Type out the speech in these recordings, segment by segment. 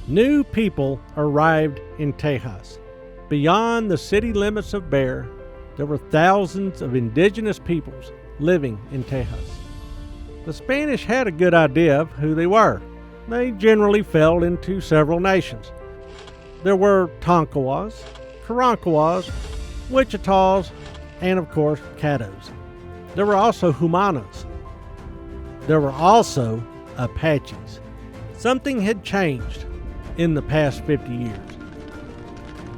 New people arrived in Tejas. Beyond the city limits of Bear, there were thousands of indigenous peoples living in Tejas. The Spanish had a good idea of who they were. They generally fell into several nations. There were Tonkawas, Karankawas, Wichitas, and of course, Caddos. There were also Humanos. There were also Apaches. Something had changed in the past 50 years.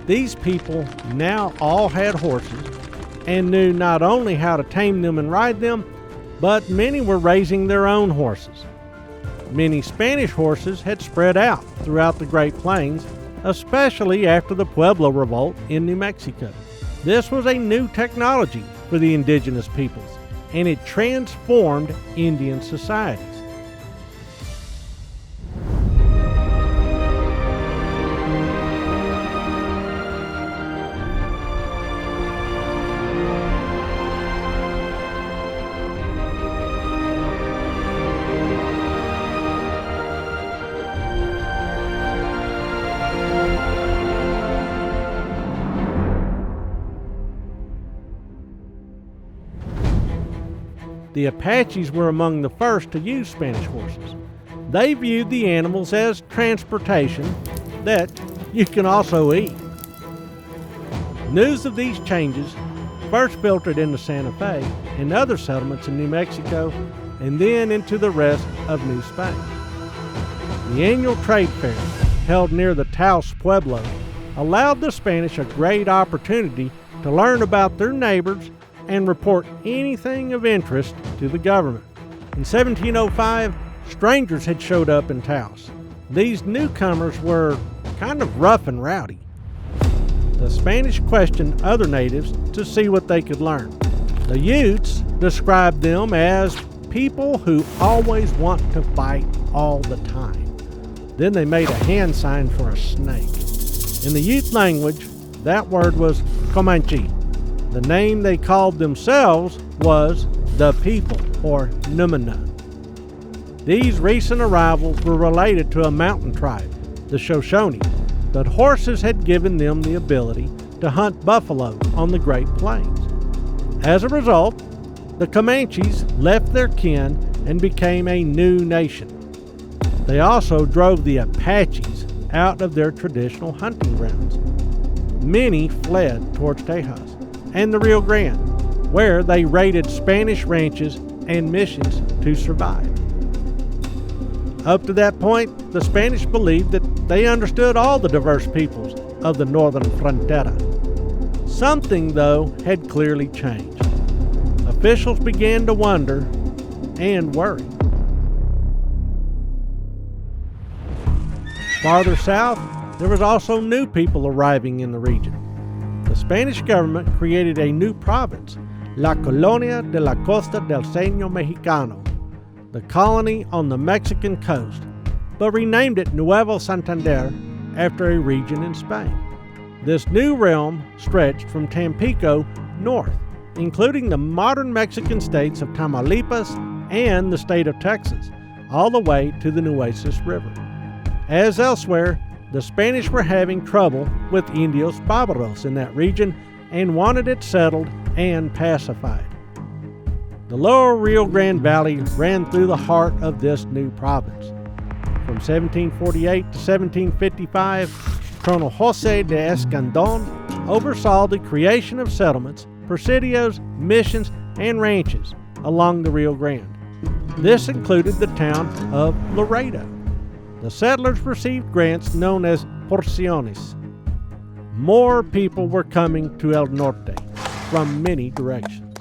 These people now all had horses and knew not only how to tame them and ride them, but many were raising their own horses. Many Spanish horses had spread out throughout the Great Plains, especially after the Pueblo Revolt in New Mexico. This was a new technology for the indigenous peoples, and it transformed Indian societies. The Apaches were among the first to use Spanish horses. They viewed the animals as transportation that you can also eat. News of these changes first filtered into Santa Fe and other settlements in New Mexico, and then into the rest of New Spain. The annual trade fair, held near the Taos Pueblo, allowed the Spanish a great opportunity to learn about their neighbors and report anything of interest to the government. In 1705, strangers had showed up in Taos. These newcomers were kind of rough and rowdy. The Spanish questioned other natives to see what they could learn. The Utes described them as people who always want to fight all the time. Then they made a hand sign for a snake. In the Ute language, that word was Comanche. The name they called themselves was the people, or Numina. These recent arrivals were related to a mountain tribe, the Shoshone, but horses had given them the ability to hunt buffalo on the Great Plains. As a result, the Comanches left their kin and became a new nation. They also drove the Apaches out of their traditional hunting grounds. Many fled towards Tejas and the Rio Grande, where they raided Spanish ranches and missions to survive. Up to that point, the Spanish believed that they understood all the diverse peoples of the northern frontera. Something, though, had clearly changed. Officials began to wonder and worry. Farther south, there was also new people arriving in the region. The Spanish government created a new province, La Colonia de la Costa del Seño Mexicano, the colony on the Mexican coast, but renamed it Nuevo Santander after a region in Spain. This new realm stretched from Tampico north, including the modern Mexican states of Tamaulipas and the state of Texas, all the way to the Nueces River. As elsewhere, the Spanish were having trouble with Indios Barbaros in that region and wanted it settled and pacified. The lower Rio Grande Valley ran through the heart of this new province. From 1748 to 1755, Colonel José de Escandón oversaw the creation of settlements, presidios, missions, and ranches along the Rio Grande. This included the town of Laredo. The settlers received grants known as porciones. More people were coming to El Norte from many directions.